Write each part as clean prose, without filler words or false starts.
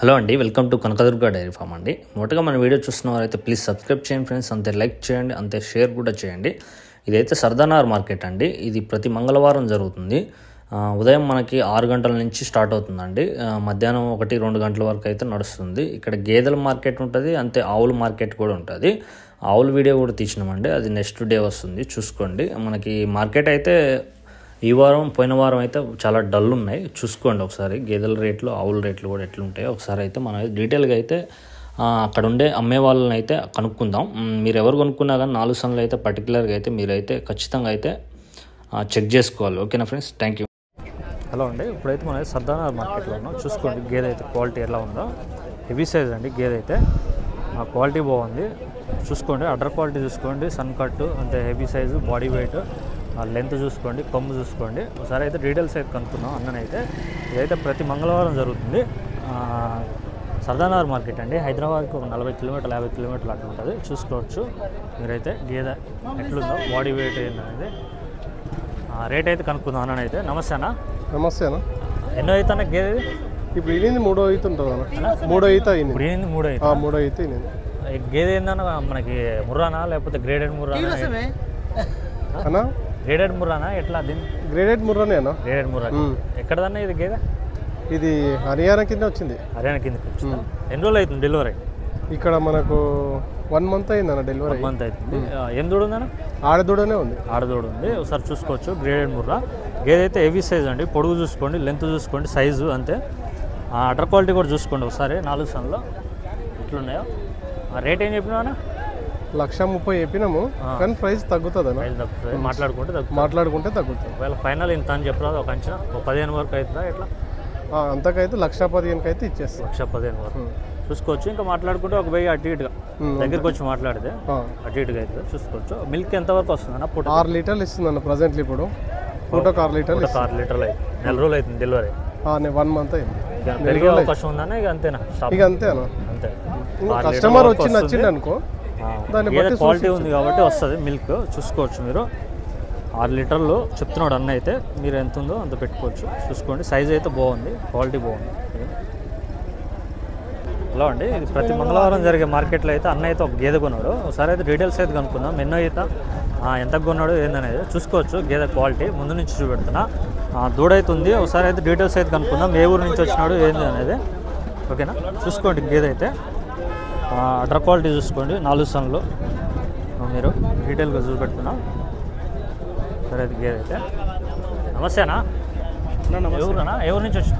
Hello అండి, welcome to Kanakadurga dairy farm అండి. మొదటగా మన వీడియో చూస్తున్న వారైతే ప్లీజ్ సబ్స్క్రైబ్ చేయండి ఫ్రెండ్స్, అంతే లైక్ చేయండి, అంతే షేర్ కూడా చేయండి. ఇదైతే సర్దానార్ మార్కెట్ అండి. ఇది ప్రతి మంగళవారం జరుగుతుంది. ఉదయం మనకి 6 గంటల నుంచి స్టార్ట్ అవుతుందండి. మధ్యాహ్నం 1-2 గంటల వరకు అయితే నడుస్తుంది. ఇక్కడ గేదెల మార్కెట్ ఉంటుంది, అంతే ఆవుల మార్కెట్ కూడా ఉంటుంది. ఆవుల వీడియో కూడా తీసినామండి, అది నెక్స్ట్ డే వస్తుంది, చూసుకోండి. మనకి మార్కెట్ అయితే ఈ వారం పోయిన వారం అయితే చాలా డల్ ఉన్నాయి, చూసుకోండి ఒకసారి. గేదెల రేట్లు ఆవుల రేట్లు కూడా ఎట్లుంటాయో ఒకసారి అయితే మనం డీటెయిల్గా అయితే అక్కడ ఉండే అమ్మే వాళ్ళని అయితే కనుక్కుందాం. మీరు ఎవరు కొనుక్కున్నా కానీ 4 సన్లు అయితే పర్టికులర్గా అయితే మీరైతే ఖచ్చితంగా అయితే చెక్ చేసుకోవాలి. ఓకేనా ఫ్రెండ్స్, థ్యాంక్ యూ. హలో అండి, ఇప్పుడైతే మనం సర్దానార్ మార్కెట్లో ఉన్నాం. చూసుకోండి గేదె అయితే క్వాలిటీ ఎలా ఉందో. హెవీ సైజ్ అండి గేదె అయితే, క్వాలిటీ బాగుంది. చూసుకోండి, అడ్డర్ క్వాలిటీ చూసుకోండి, సన్ కట్ అంతే heavy size, body weight, length చూసుకోండి, కొమ్ము చూసుకోండి. ఒకసారి అయితే డీటెయిల్స్ అయితే కనుక్కున్నాం అన్ననైతే. ఇదైతే ప్రతి మంగళవారం జరుగుతుంది. సర్దానార్ మార్కెట్ అండి, హైదరాబాద్కి ఒక 40 కిలోమీటర్లు 50 కిలోమీటర్లు అట్లా ఉంటుంది. చూసుకోవచ్చు మీరైతే గేదె ఎట్లుందో, బాడీ వెయిట్ ఏందనేది. రేట్ అయితే కనుక్కుందాం అన్ననైతే. నమస్తే అన్న. నమస్తే అన్న. ఎన్నో అయితే అన్న గేదె? ఇప్పుడు ఈనింది 3వ ఈత ఉంటుంది అన్న. 3వ ఈత అయింది. ఇప్పుడు ఏంది 3వ ఈత? 3వ ఈత ఈనింది. గేదె ఏందన్న మనకి ముర్రానా లేకపోతే గ్రేడెడ్ ముర్రానా అన్న? గ్రేడెడ్ ముర్రానా ఎట్లా? దీన్ని గ్రేడెడ్ ముర్రానే అన్న. గ్రేడెడ్ ముర్రా. ఎక్కడదన్నా ఇది గేదె? ఇది హర్యానా కింద వచ్చింది. హర్యానా కిందకి వచ్చింది. ఎన్ని రోజులు అవుతుంది డెలివరీ? ఇక్కడ మనకు 1 మంత్ అయింది అన్న డెలివరీ. 1 మంత్ అవుతుంది. ఏం దూడ ఉందన్న? ఆడదూడనే ఉంది. ఆడదూడ ఉంది. ఒకసారి చూసుకోవచ్చు. గ్రేడెడ్ ముర్రా గేదె అయితే హెవీ సైజ్ అండి. పొడుగు చూసుకోండి, లెంత్ చూసుకోండి, సైజు అంతే. అటర్ క్వాలిటీ కూడా చూసుకోండి ఒకసారి. 4 సన్లో ఎట్లున్నాయో. రేట్ ఏం చెప్పినావు అన్న? 1,30,000 చెప్పినాము, కానీ ప్రైస్ తగ్గుతుంది అన్న. ప్రైస్ తగ్గుతుంది, మాట్లాడుకుంటే తగ్గుతుంది. ఒకవేళ ఫైనల్ ఇంత అని చెప్పరాదు, ఒక అంచనా ఒక 15 వరకు అవుతుందా ఎట్లా? అంతకైతే 1,15,000 అయితే ఇచ్చేస్తాం. 1,15,000 వరకు చూసుకోవచ్చు. ఇంకా మాట్లాడుకుంటే ఒక 1000 అటు ఇటుగా దగ్గరికి వచ్చి మాట్లాడితే అటు ఇటుగా అవుతుంది. చూసుకోవచ్చు. మిల్క్ ఎంతవరకు వస్తుంది అన్న? 6 లీటర్లు ఇస్తుంది అన్న ప్రజెంట్లీ. ఇప్పుడు పూటకు 6 లీటర్లు. 6 లీటర్లు అయింది. 4 రోజులు అవుతుంది డెలివరీ. 1 మంత్ అయింది. పెరిగే అవకాశం ఉందన్న? ఇక అంతేనా? ఇక అంతే అన్న. అంతే. కస్టమర్ వచ్చి నచ్చింది అనుకో, క్వాలిటీ ఉంది కాబట్టి వస్తుంది మిల్క్. చూసుకోవచ్చు మీరు. 6 లీటర్లు చెప్తున్నాడు అన్న అయితే. మీరు ఎంత ఉందో అంత పెట్టుకోవచ్చు. చూసుకోండి, సైజ్ అయితే బాగుంది, క్వాలిటీ బాగుంది. హలో అండి, ఇది ప్రతి మంగళవారం జరిగే మార్కెట్లో అయితే అన్న అయితే ఒక గేదె కొన్నాడు. ఒకసారి అయితే డీటెయిల్స్ అయితే కనుక్కుందాం. ఎన్నో ఈత, ఎంత కొన్నాడు ఏందనేది చూసుకోవచ్చు. గేదె క్వాలిటీ ముందు నుంచి చూపెడుతున్నా. దూడ అయితే ఉంది. ఒకసారి అయితే డీటెయిల్స్ అయితే కనుక్కుందాం. ఏ ఊరు నుంచి వచ్చినాడు ఏంది అనేది. ఓకేనా, చూసుకోండి. గేదె అయితే అడ్డర్ క్వాలిటీ చూసుకోండి. 4 సన్లు మీరు డీటెయిల్గా చూపెడుతున్నా. సరే అయితే గేదె అయితే. నమస్తేనా? ఎవరునా? ఎవరి నుంచి వచ్చి?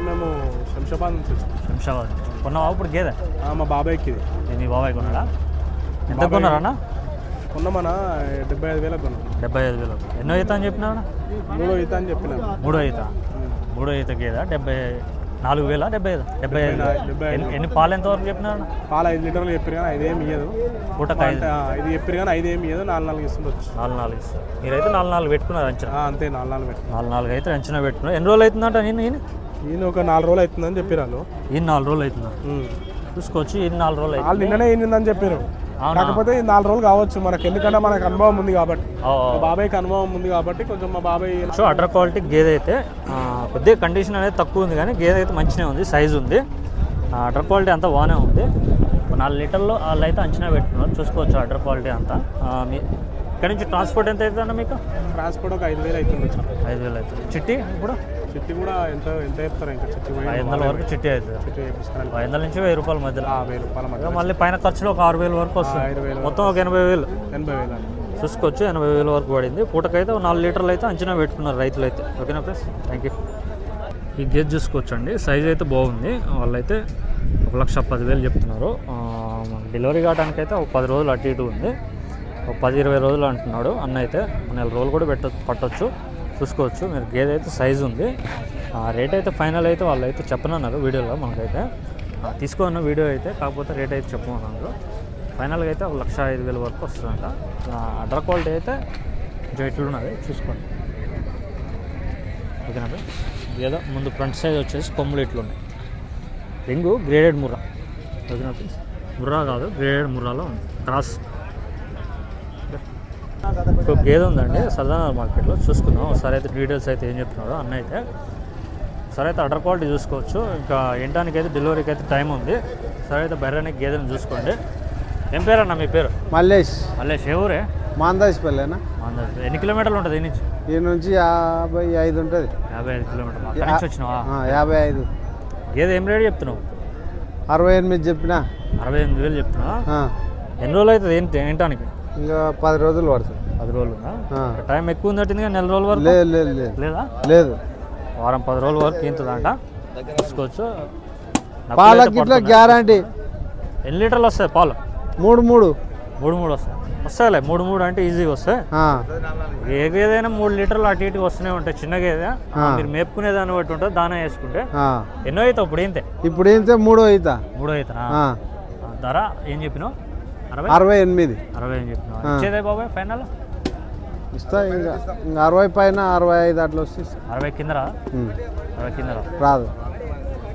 మేము శంషాబాద్ నుంచి వచ్చాం. శంషాబాద్ నుంచి కొన్నావా ఇప్పుడు గేదె? మా బాబాయ్కి. ఇది మీ బాబాయ్ కొన్నాడా? ఎంత కొన్నారన్నా? కొన్నామన్నా 75,000 కొన్నాం. 75,000. ఎన్నో ఈత అని చెప్పినా? 3వ ఈత అని చెప్పినా. 3వ ఈత. 3వ ఈత గేదె 74,000. 75,000. ఎన్ని పాలు ఎంతవరకు చెప్పినా? పాలు 5 లీటర్లు చెప్పారు కానీ 5 ఏమి ఇయ్యదు. పూటకు 5 చెప్పారు కానీ 5 ఏమి ఇయ్యదు. 4 ఇస్తుండొచ్చు. 4 ఇస్తారు. మీరైతే 4 పెట్టుకున్నారు అంచనా? అంతే, 4 పెట్టుకున్నారు. 4 అయితే అంచనా పెట్టుకున్నారు. ఎన్ని రోజులు అవుతుందంట? ఈయన ఒక 4 రోజులు అవుతుందని చెప్పారు. ఈయన 4 రోజులు అవుతుందా? చూసుకోవచ్చు. ఈయన 4 రోజులు వాళ్ళు నిన్ననే ఈయనని చెప్పారు. కాకపోతే 4 రోజులు కావచ్చు మనకి, ఎందుకంటే మనకు అనుభవం ఉంది కాబట్టి. బాబాయ్కి అనుభవం ఉంది కాబట్టి కొంచెం మా బాబాయ్. సో అడ్డర్ క్వాలిటీ గేదె అయితే కొద్దిగా కండిషన్ అనేది తక్కువ ఉంది, కానీ గేదె అయితే మంచిగా ఉంది, సైజు ఉంది. అడ్డర్ క్వాలిటీ అంతా బాగానే ఉంది. 4 లీటర్లు వాళ్ళు అయితే అంచనా పెట్టుకున్నారు. చూసుకోవచ్చు అడ్డర్ క్వాలిటీ అంతా. మీ ఇక్కడ నుంచి ట్రాన్స్పోర్ట్ ఎంత అవుతుందన్న మీకు? ట్రాన్స్పోర్ట్ ఒక 5,000 అవుతుంది. 5,000 అవుతుంది. చిట్టి కూడా? చిట్టి కూడా ఎంత చెప్తారు? ఇంకా చిట్టి 500 వరకు చిట్టి అవుతుంది. 500 నుంచి 1,000 రూపాయల మధ్యలో. 1,000 రూపాయల మధ్య. మళ్ళీ పైన ఖర్చులో ఒక 6,000 వరకు వస్తుంది. మొత్తం ఒక 80,000. చూసుకోవచ్చు. 80,000 వరకు పడింది. పూటకైతే 4 లీటర్లు అయితే అంచనా పెట్టుకున్నారు రైతులు అయితే. ఓకేనా ఫ్రెండ్స్, థ్యాంక్ యూ. ఈ గేదె చూసుకోవచ్చు అండి, సైజ్ అయితే బాగుంది. వాళ్ళైతే 1,10,000 చెప్తున్నారు. డెలివరీ కావడానికి అయితే ఒక 10 రోజులు అటు ఇటు ఉంది. ఒక 10-20 రోజులు అంటున్నాడు అన్న అయితే. 4 రోజులు కూడా పట్టొచ్చు. చూసుకోవచ్చు మీరు. గేదె అయితే సైజు ఉంది. రేట్ అయితే ఫైనల్ అయితే వాళ్ళు అయితే చెప్పనన్నారు వీడియోలో. మనకైతే తీసుకున్న వీడియో అయితే, కాకపోతే రేట్ అయితే చెప్పమన్నారు. ఫైనల్గా అయితే 1,05,000 వరకు వస్తుందంట. అడ్డర్ క్వాలిటీ అయితే కొంచెం ఇట్లున్నది, చూసుకోండి. ఓకేనా? ఏదో ముందు ఫ్రంట్ సైజ్ వచ్చేసి కొమ్ములు ఇట్లున్నాయి. Ring graded Murrah. ఓకేనా? ముర్రా కాదు, గ్రేడెడ్ ముర్రాలో ఉంది. క్రాస్ ఒక గేదె ఉందండి సర్దానార్ మార్కెట్లో. చూసుకుందాం ఒకసారి అయితే. డీటెయిల్స్ అయితే ఏం చెప్తున్నాడో అన్న అయితే. సరే అయితే అడర్ క్వాలిటీ చూసుకోవచ్చు. ఇంకా ఎంటానికి అయితే డెలివరీకి అయితే టైం ఉంది. సరే అయితే బర్రెనికి గేదెని చూసుకోండి. ఏం పేరన్నా మీ పేరు? మల్లేష్. మల్లేష్. ఏ ఊరే? మాందాజ్పల్లినా. మాందాజ్. ఎన్ని కిలోమీటర్లు ఉంటుంది ఈ నుంచి 55 ఉంటుంది. 55 కిలోమీటర్లు. అక్కడి నుంచి వచ్చినావా? 55. గేదె ఏం రేట్ చెప్తున్నావు? 68 చెప్పినా. 68,000 చెప్తున్నా. ఎన్ని రోజులు అవుతుంది ఏంటానికి? ఇంకా 10 రోజులు పడుతుంది. 10 రోజులు ఉందా? టైం ఎక్కువ ఉందట్టింది కానీ నెల రోజుల వరకు లేదా? లేదు, వారం 10 రోజుల వరకు ఇంతుందంట. చూసుకోవచ్చు. పాలకి ఇట్లా గ్యారంటీ. ఎన్ని లీటర్లు వస్తాయి పాలు? 3 వస్తాయి. వస్తాయిలే 3 అంటే ఈజీగా వస్తాయి. ఏ గేదైనా 3 లీటర్లు అటు ఇటు వస్తూనే ఉంటాయి. చిన్న గేదె మీరు మేపుకునే దాన్ని బట్టి ఉంటుంది. దానా వేసుకుంటే ఎన్నో అవుతావు ఇప్పుడు? ఏంతే 3 అవుతా. 3 అవుతా. ధర ఏం చెప్పినావు? 68. 60 ఏం చెప్పినావు? ఇచ్చేదే బాబాయ్ ఫైనల్? ఇస్తా ఇంకా 60 పైన 65 అట్లా వస్తే 60 కింద రా. 60 కింద రాదు.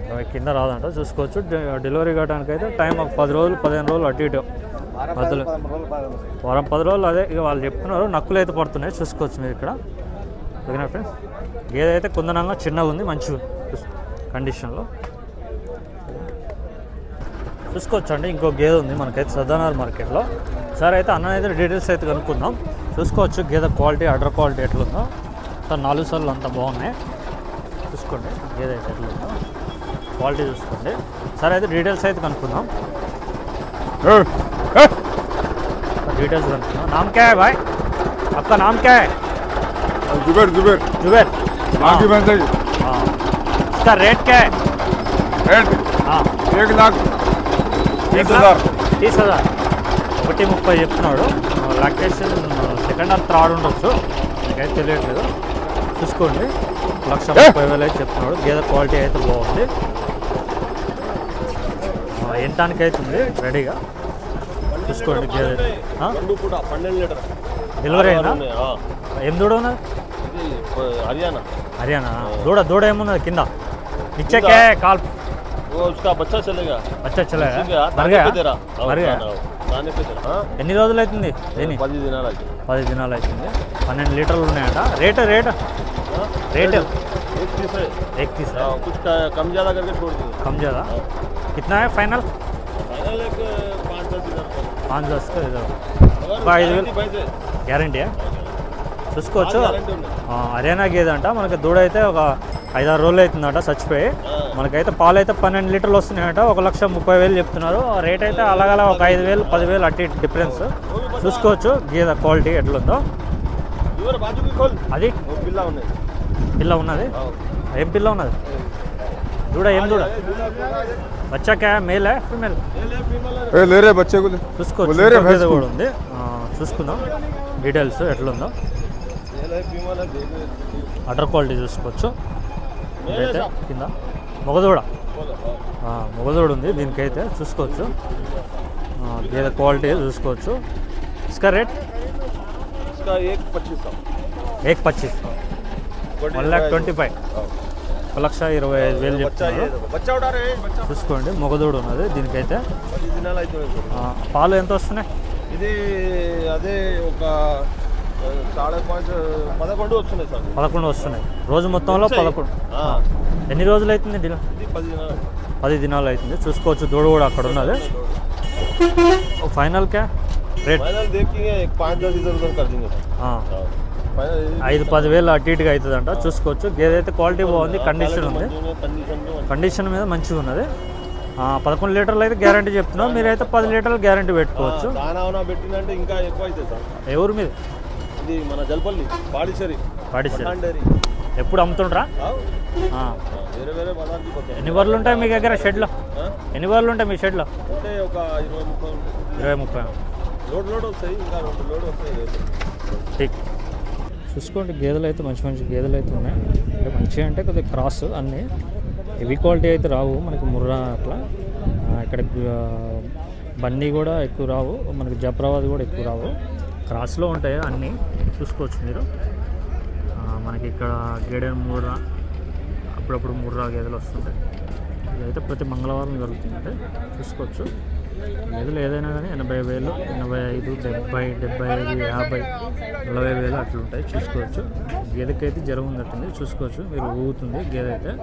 60 కింద రాదంట. చూసుకోవచ్చు. డెలివరీ కావడానికి అయితే టైం ఒక 10 రోజులు 15 రోజులు అటు ఇటు మధ్యలో. వారం 10 రోజులు. అదే ఇక వాళ్ళు చెప్తున్నారు. నక్కులు అయితే పడుతున్నాయి. చూసుకోవచ్చు మీరు ఇక్కడ. ఓకేనా ఫ్రెండ్స్? గేదె అయితే కుందనంగా చిన్నగా ఉంది. మంచి కండిషన్లో చూసుకోవచ్చు అండి. ఇంకో గేదె ఉంది మనకైతే సదానగర్ మార్కెట్లో. సరే అయితే అన్న అయితే డీటెయిల్స్ అయితే కనుక్కుందాం. చూసుకోవచ్చు గేదె క్వాలిటీ, అడర్ క్వాలిటీ ఎట్లుందో. సార్ 4 సార్లు అంతా బాగున్నాయి. చూసుకోండి గేదె అయితే ఎట్లుందో క్వాలిటీ చూసుకోండి. సరే అయితే డీటెయిల్స్ అయితే కనుక్కుందాం. डिटेल्स बनते नाम क्या है भाई? आपका नाम क्या है? जुबेर. हाँ की बन रही। हाँ इसका रेट क्या है? रेट हाँ 1,30,000. 30,000. 1,30,000 చెప్తున్నాడు. లాక్టేషన్ సెకండ్ ఆర్ థర్డ్ ఉండొచ్చు, నాకైతే తెలియట్లేదు. చూసుకోండి 1,30,000 అయితే చెప్తున్నాడు. గేదె క్వాలిటీ అయితే బాగుంది. ఎంటానికి అవుతుంది రెడీగా. చూసుకోండి గేదె. డెలివరీ అయినా ఏం దూడ ఉన్నది? హర్యానా దూడ ఏమున్నది కింద? नीचे क्या है काल? वो उसका बच्चा चलेगा. बच्चा चलेगा. ఎన్ని రోజులు అవుతుంది? 10 దినాలు అవుతుంది. 10 దినాలు అవుతుంది. 12 లీటర్లు ఉన్నాయట. రేట్ 1,30,000. कुछ कम ज़्यादा करके छोड़ देंगे. कम ज़्यादा कितना है फाइनल? फाइनल एक 5-10 हज़ार. 5-10 గ్యారంటీ చూసుకోవచ్చు. హర్యానా గేదె అంట. మనకి దూడ అయితే ఒక 5-6 రోజులు అవుతుందంట చచ్చిపోయి. మనకైతే పాలు అయితే 12 లీటర్లు వస్తున్నాయంట. 1,30,000 చెప్తున్నారు. రేట్ అయితే అలాగలా ఒక 5,000 10,000 అటు ఇటు డిఫరెన్స్. చూసుకోవచ్చు గేదె క్వాలిటీ ఎట్లుందో. అది పిల్ల ఉన్నది. ఏం పిల్ల ఉన్నది? దూడ ఏం దూడ? బచ్చా క్యా మేల్ है फीमेल? ले रहे बच्चे को చూసుకోవచ్చు. గేదె కూడా ఉంది. చూసుకుందాం డీటెయిల్స్ ఎట్లుందో. అడర్ క్వాలిటీ చూసుకోవచ్చు. అయితే కింద మొగదూడ ఉంది దీనికైతే. చూసుకోవచ్చు గేదె క్వాలిటీ చూసుకోవచ్చు. ఇస్కా రేట్? इसका 1,25,000. 1,25,000. 1,25,000. 1,25,000 చెప్తున్నారు. చూసుకోండి మొగదూడు ఉన్నది దీనికైతే. పాలు ఎంత వస్తున్నాయి? ఇది అదే ఒక 11 వస్తున్నాయి సార్. 11 వస్తున్నాయి రోజు మొత్తంలో 11. ఎన్ని రోజులు అవుతుంది? 10 దినాలు అవుతుంది. చూసుకోవచ్చు దూడ కూడా అక్కడ ఉన్నది. ఫైనల్ క్యా రేట్? 5-10,000 అటు ఇటుగా అవుతుందంట. చూసుకోవచ్చు గేదె అయితే క్వాలిటీ బాగుంది. కండిషన్ ఉంది. కండిషన్ మీద మంచిగా ఉన్నది. 11 లీటర్లు అయితే గ్యారంటీ చెప్తున్నాం. మీరైతే 10 లీటర్లు గ్యారంటీ పెట్టుకోవచ్చు. పెట్టినంటే ఇంకా ఎక్కువ అవుతుంది సార్. ఎవరు మీద? ఇది మన జల్పల్లి పాడిచేరి. ఎప్పుడు అమ్ముతుండ్రా? వేరే వేరే పదార్థాలు పోతాయి. ఎన్ని బర్రెలు ఉంటాయి మీ దగ్గర షెడ్లో? ఎన్ని బర్రెలు ఉంటాయి మీ షెడ్లో? అంటే ఒక 20-30 లోడ్ వస్తాయి. ఇంకా 2 లోడ్ వస్తాయి. ఠీక్. చూసుకోండి గేదెలు అయితే మంచి గేదెలు అయితే ఉన్నాయి. అంటే మంచిగా అంటే కొద్దిగా క్రాస్ అన్నీ. హెవీ క్వాలిటీ అయితే రావు మనకి. ముర్రా అట్లా ఇక్కడ బన్నీ కూడా ఎక్కువ రావు. మనకి జఫ్రాబాద్ కూడా ఎక్కువ రావు. క్రాస్లో ఉంటాయి అన్నీ. చూసుకోవచ్చు మీరు. మనకి ఇక్కడ గేడె ముర్రా, అప్పుడప్పుడు ముర్రా గేదెలు వస్తుంటాయి. ఇదైతే ప్రతి మంగళవారం జరుగుతుందంటే చూసుకోవచ్చు. గేదెలు ఏదైనా కానీ 80,000, 85, 70, 75, 50, 40,000 అట్లా ఉంటాయి. చూసుకోవచ్చు. గేదెకైతే జ్వరం ఉందట్టుంది, చూసుకోవచ్చు మీరు. ఊగుతుంది గేదె అయితే.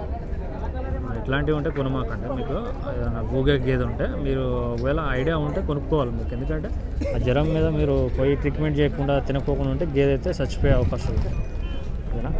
ఇట్లాంటివి ఉంటే కొనమాకండి. మీకు ఏదైనా ఊగే గేదె ఉంటే మీరు ఒకవేళ ఐడియా ఉంటే కొనుక్కోవాలి మీకు. ఎందుకంటే ఆ జ్వరం మీద మీరు పోయి ట్రీట్మెంట్ చేయకుండా తినకోకుండా ఉంటే గేదె అయితే చచ్చిపోయే అవకాశం ఉంది. ఓకేనా?